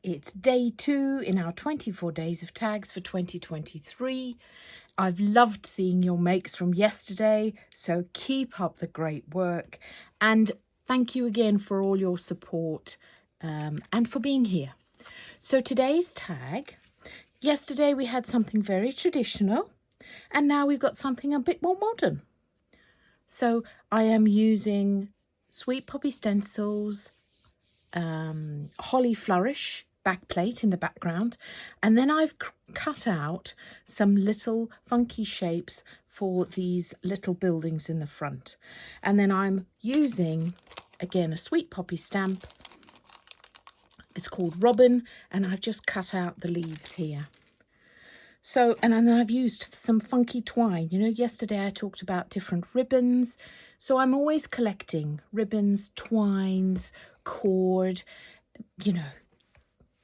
It's day 2 in our 24 days of tags for 2023. I've loved seeing your makes from yesterday, so keep up the great work. And thank you again for all your support and for being here. So today's tag, yesterday we had something very traditional, and now we've got something a bit more modern. So I am using Sweet Poppy Stencils, Holly Flourish backplate in the background, and then I've cut out some little funky shapes for these little buildings in the front. And then I'm using, again, a Sweet Poppy stamp. It's called Robin, and I've just cut out the leaves here. So, and then I've used some funky twine. You know, yesterday I talked about different ribbons. So I'm always collecting ribbons, twines, cord, you know,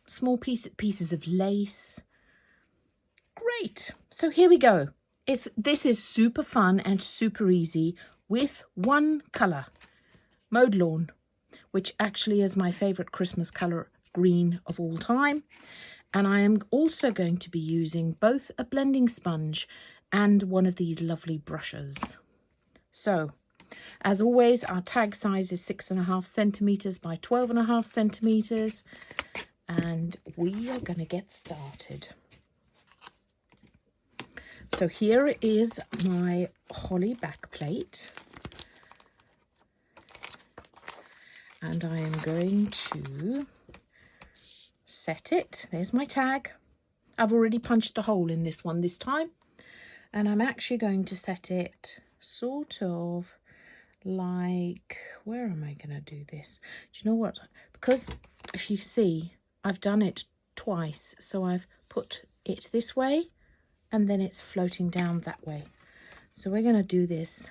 small pieces of lace. Great. So here we go. This is super fun and super easy with one colour, Mowed Lawn, which actually is my favourite Christmas colour green of all time. And I am also going to be using both a blending sponge and one of these lovely brushes. So, as always, our tag size is 6.5 centimetres by 12.5 centimetres. And we are going to get started. So here is my holly backplate. And I am going to set it. There's my tag. I've already punched a hole in this one this time, and I'm actually going to set it sort of like, where am I going to do this? Do you know what? Because if you see, I've done it twice, so I've put it this way and then it's floating down that way. So we're going to do this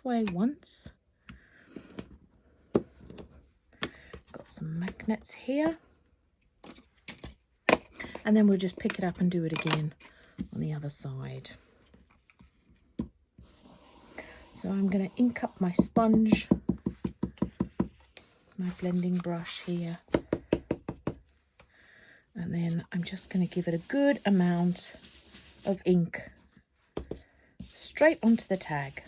way once. Got some magnets here. And then we'll just pick it up and do it again on the other side. So I'm going to ink up my sponge, my blending brush here. And then I'm just going to give it a good amount of ink straight onto the tag.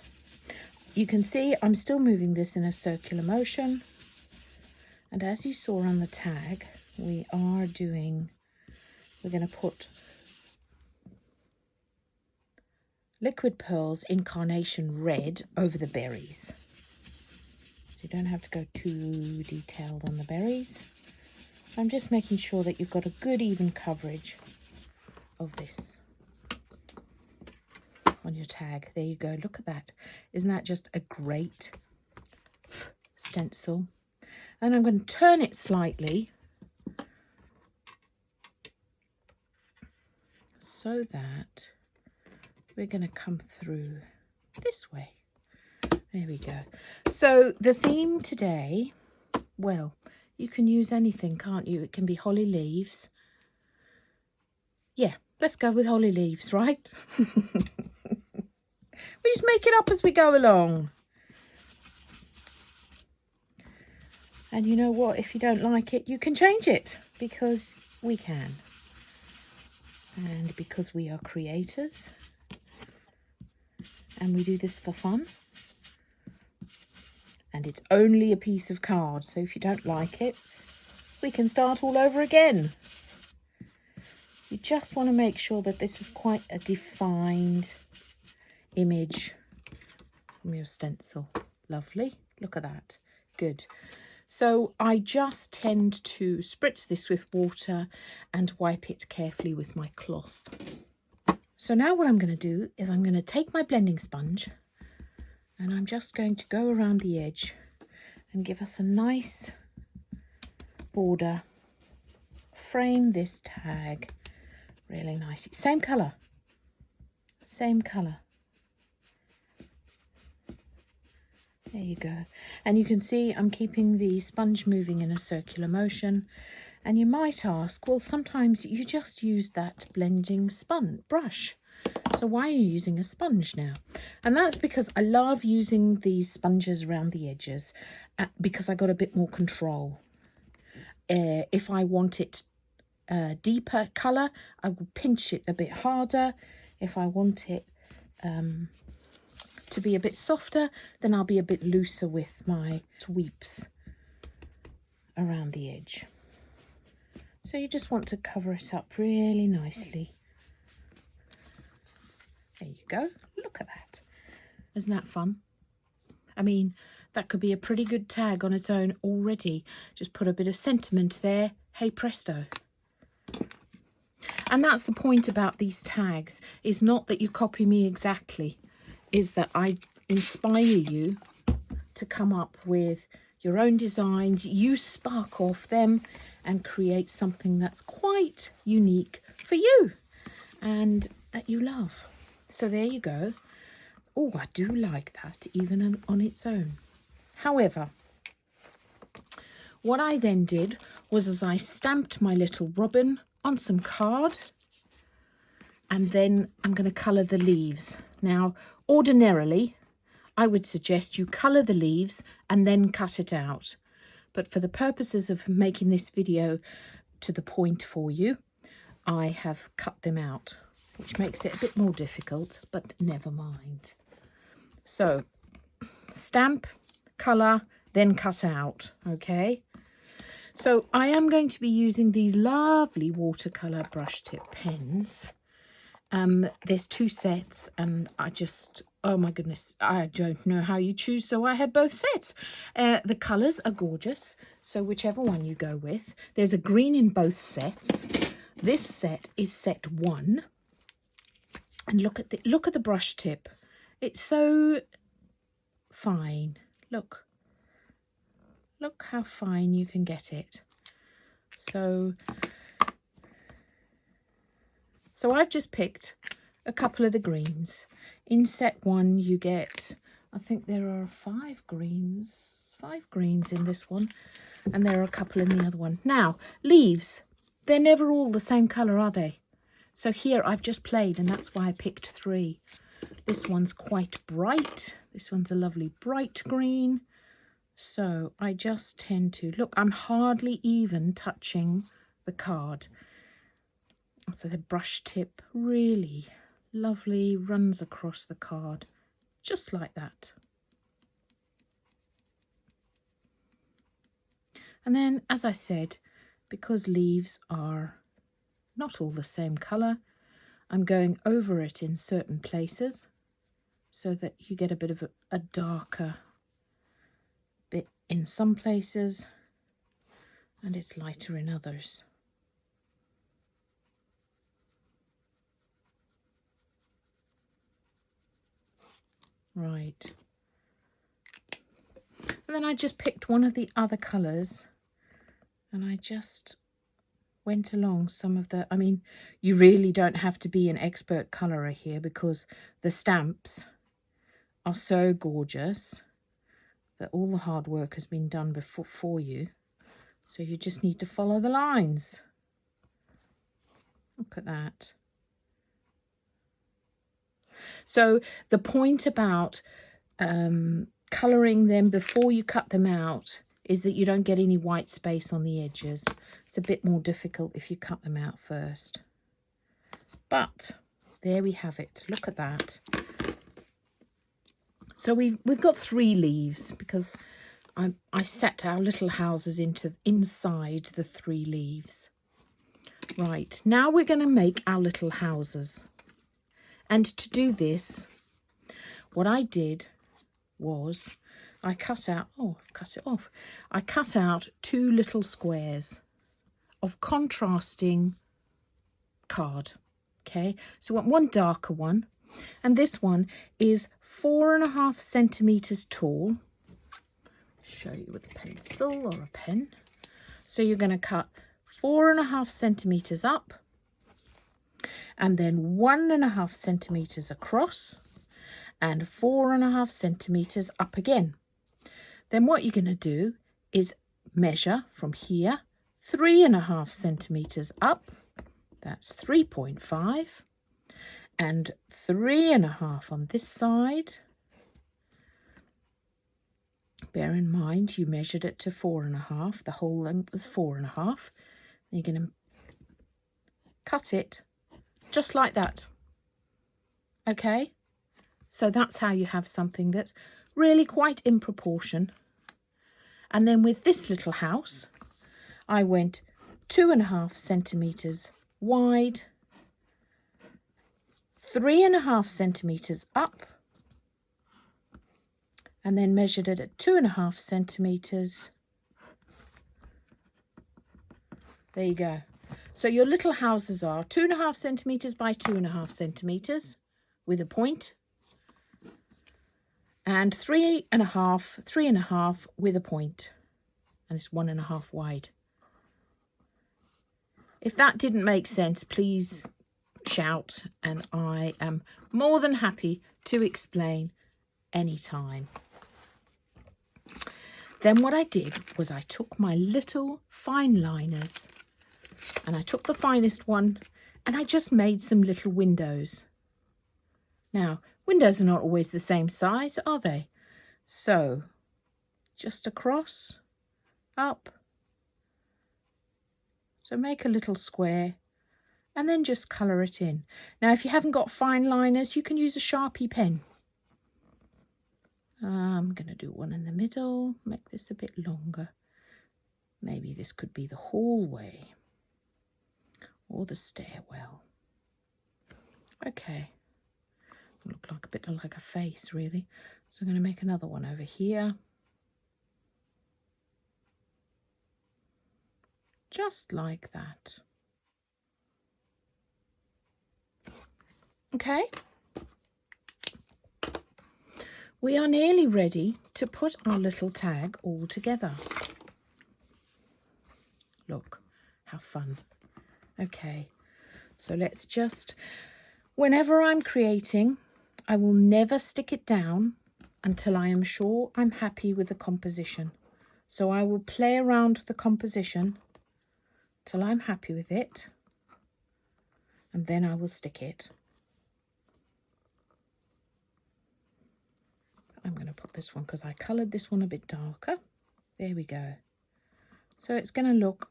You can see I'm still moving this in a circular motion. And as you saw on the tag, we're going to put Liquid Pearls Incarnation Red over the berries. So you don't have to go too detailed on the berries. I'm just making sure that you've got a good even coverage of this on your tag. There you go. Look at that. Isn't that just a great stencil? And I'm going to turn it slightly so that we're going to come through this way. There we go. So the theme today, well, you can use anything, can't you? It can be holly leaves. Yeah, let's go with holly leaves, right? We just make it up as we go along. And you know what? If you don't like it, you can change it, because we can. And because we are creators and we do this for fun, and it's only a piece of card, so if you don't like it, we can start all over again. You just want to make sure that this is quite a defined image from your stencil. Lovely. Look at that. Good. So I just tend to spritz this with water and wipe it carefully with my cloth. So now what I'm going to do is I'm going to take my blending sponge and I'm just going to go around the edge and give us a nice border. Frame this tag really nicely. Same colour. Same colour. There you go. And you can see I'm keeping the sponge moving in a circular motion. And you might ask, well, sometimes you just use that blending brush. So why are you using a sponge now? And that's because I love using these sponges around the edges because I got a bit more control. if I want it deeper colour, I will pinch it a bit harder. If I want it to be a bit softer, then I'll be a bit looser with my sweeps around the edge. So you just want to cover it up really nicely. There you go. Look at that. Isn't that fun? I mean, that could be a pretty good tag on its own already. Just put a bit of sentiment there. Hey presto. And that's the point about these tags. Is not that you copy me exactly. Is that I inspire you to come up with your own designs. You spark off them and create something that's quite unique for you and that you love. So there you go. Oh, I do like that, even on its own. However, what I then did was, as I stamped my little robin on some card, and then I'm going to colour the leaves. Now, ordinarily, I would suggest you colour the leaves and then cut it out. But for the purposes of making this video to the point for you, I have cut them out, which makes it a bit more difficult, but never mind. So, stamp, colour, then cut out, okay? So I am going to be using these lovely watercolour brush tip pens. There's 2 sets, and I just, oh my goodness, I don't know how you choose, so I had both sets. The colours are gorgeous, so whichever one you go with. There's a green in both sets. This set is set 1, and look at the brush tip. It's so fine. Look how fine you can get it. So I've just picked a couple of the greens. In set 1 you get, I think there are 5 greens in this one, and there are a couple in the other one. Now, leaves, they're never all the same colour, are they? So here I've just played, and that's why I picked 3. This one's quite bright. This one's a lovely bright green. So I just tend to, look, I'm hardly even touching the card. So the brush tip really lovely runs across the card, just like that. And then, as I said, because leaves are not all the same colour, I'm going over it in certain places so that you get a bit of a darker bit in some places and it's lighter in others. Right. And then I just picked one of the other colours and I just went along some of the, I mean, you really don't have to be an expert colourer here because the stamps are so gorgeous that all the hard work has been done for you. So you just need to follow the lines. Look at that. So the point about colouring them before you cut them out is that you don't get any white space on the edges. It's a bit more difficult if you cut them out first. But there we have it. Look at that. So we've got 3 leaves because I set our little houses inside the 3 leaves. Right, now we're going to make our little houses. And to do this, what I did was I cut out, oh, I've cut it off. I cut out 2 little squares of contrasting card. Okay, so I want one darker one, and this one is 4.5 centimeters tall. Show you with a pencil or a pen. So you're going to cut 4.5 centimeters up, and then 1.5 centimeters across, and 4.5 centimeters up again. Then what you're going to do is measure from here 3.5 centimeters up, that's 3.5, and 3.5 on this side, Bear in mind you measured it to 4.5. The whole length was 4.5. You're going to cut it just like that. Okay, so that's how you have something that's really quite in proportion. And then with this little house, I went 2.5 centimeters wide, 3.5 centimeters up, and then measured it at 2.5 centimeters. There you go. So your little houses are 2.5 centimeters by 2.5 centimeters with a point, and 3.5 with a point, and it's 1.5 wide. If that didn't make sense, please shout, and I am more than happy to explain anytime. Then what I did was I took my little fine liners, and I took the finest one, and I just made some little windows. Now, windows are not always the same size, are they? So, just across, up. So make a little square, and then just colour it in. Now, if you haven't got fine liners, you can use a Sharpie pen. I'm going to do one in the middle, make this a bit longer. Maybe this could be the hallway or the stairwell. Okay, look like a bit like a face really. So I'm going to make another one over here. Just like that. Okay. We are nearly ready to put our little tag all together. Look, how fun. Okay, so let's just, whenever I'm creating, I will never stick it down until I am sure I'm happy with the composition. So I will play around with the composition till I'm happy with it, and then I will stick it. I'm going to put this one because I coloured this one a bit darker. There we go. So it's going to look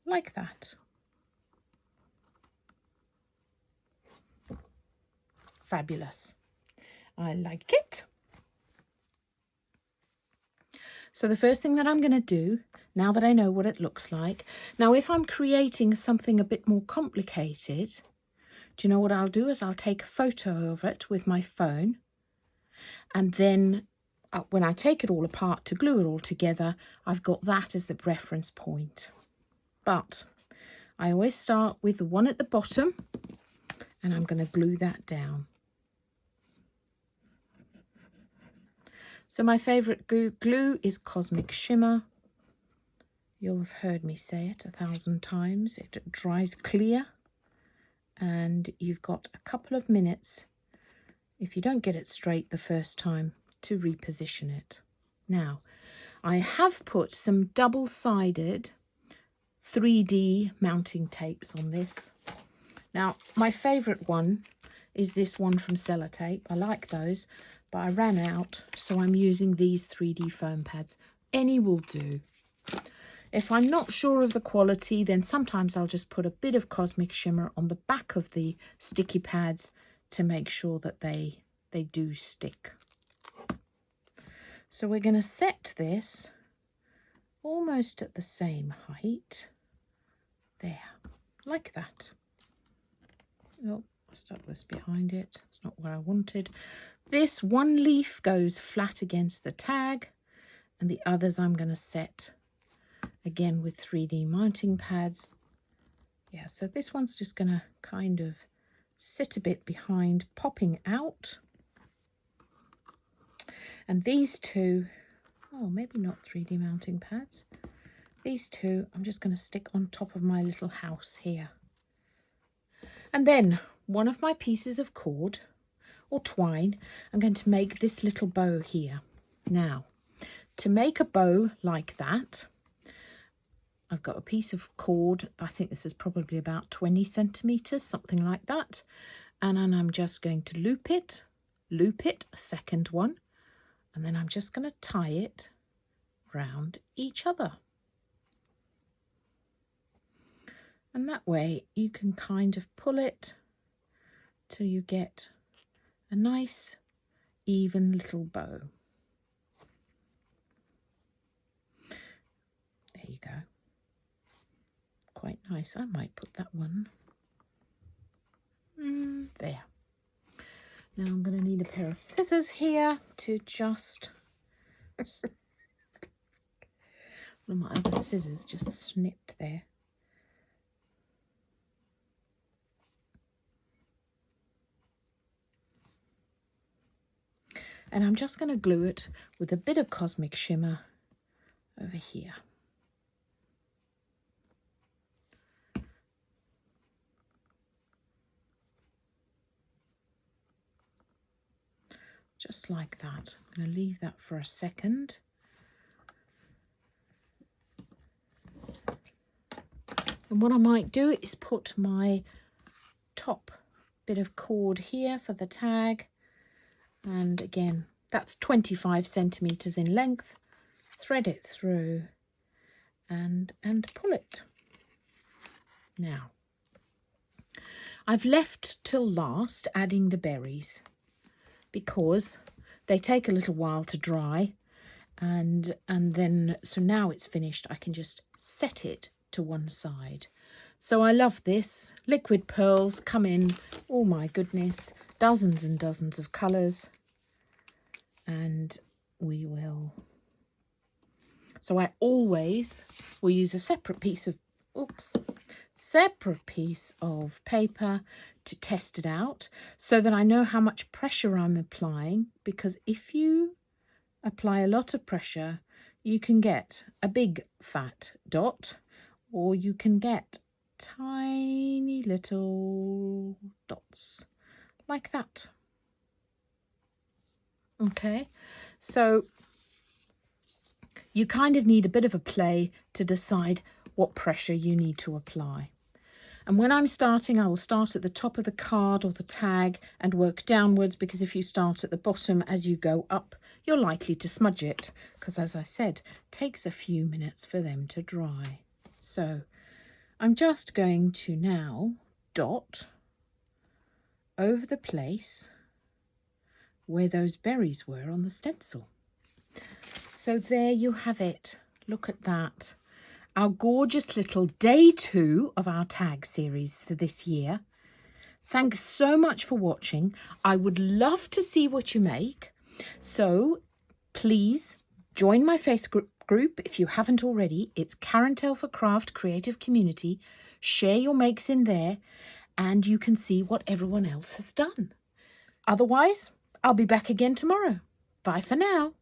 like that. Fabulous. I like it. So the first thing that I'm going to do, now that I know what it looks like, now if I'm creating something a bit more complicated, do you know what I'll do is I'll take a photo of it with my phone, and then when I take it all apart to glue it all together, I've got that as the reference point. But I always start with the one at the bottom, and I'm going to glue that down. So my favourite glue is Cosmic Shimmer. You'll have heard me say it 1,000 times. It dries clear, and you've got a couple of minutes, if you don't get it straight the first time, to reposition it. Now, I have put some double-sided 3D mounting tapes on this. Now, my favourite one is this one from Sellotape. I like those, but I ran out, so I'm using these 3D foam pads. Any will do. If I'm not sure of the quality, then sometimes I'll just put a bit of Cosmic Shimmer on the back of the sticky pads to make sure that they do stick. So we're going to set this almost at the same height. There, like that. Oh, stuck this behind it. It's not where I wanted. This one leaf goes flat against the tag, and the others I'm going to set again with 3D mounting pads. Yeah, so this one's just going to kind of sit a bit behind, popping out. And these two, oh, maybe not 3D mounting pads. These two I'm just going to stick on top of my little house here. And then one of my pieces of cord or twine, I'm going to make this little bow here. Now, to make a bow like that, I've got a piece of cord, I think this is probably about 20 centimeters, something like that. And then I'm just going to loop it, a second one, And then I'm just going to tie it round each other. And that way you can kind of pull it till you get a nice even little bow. There you go. Quite nice. I might put that one there. Now I'm going to need a pair of scissors here to just... One of my other scissors just snipped there. And I'm just going to glue it with a bit of Cosmic Shimmer over here. Just like that. I'm going to leave that for a second. And what I might do is put my top bit of cord here for the tag. And again, that's 25 centimeters in length. Thread it through and pull it. Now, I've left till last adding the berries because they take a little while to dry, and then so now it's finished. I can just set it to one side. So I love this. Liquid pearls come in, oh my goodness, dozens and dozens of colours. And we will, so I always will use a separate piece of paper to test it out so that I know how much pressure I'm applying, because if you apply a lot of pressure you can get a big fat dot, or you can get tiny little dots like that. Okay, so you kind of need a bit of a play to decide what pressure you need to apply. And when I'm starting, I will start at the top of the card or the tag and work downwards, because if you start at the bottom as you go up, you're likely to smudge it, because as I said, it takes a few minutes for them to dry. So I'm just going to now dot over the place where those berries were on the stencil. So there you have it. Look at that. Our gorgeous little day 2 of our tag series for this year. Thanks so much for watching. I would love to see what you make. So please join my Facebook group if you haven't already. It's Karen Telfer Craft Creative Community. Share your makes in there and you can see what everyone else has done. Otherwise, I'll be back again tomorrow. Bye for now.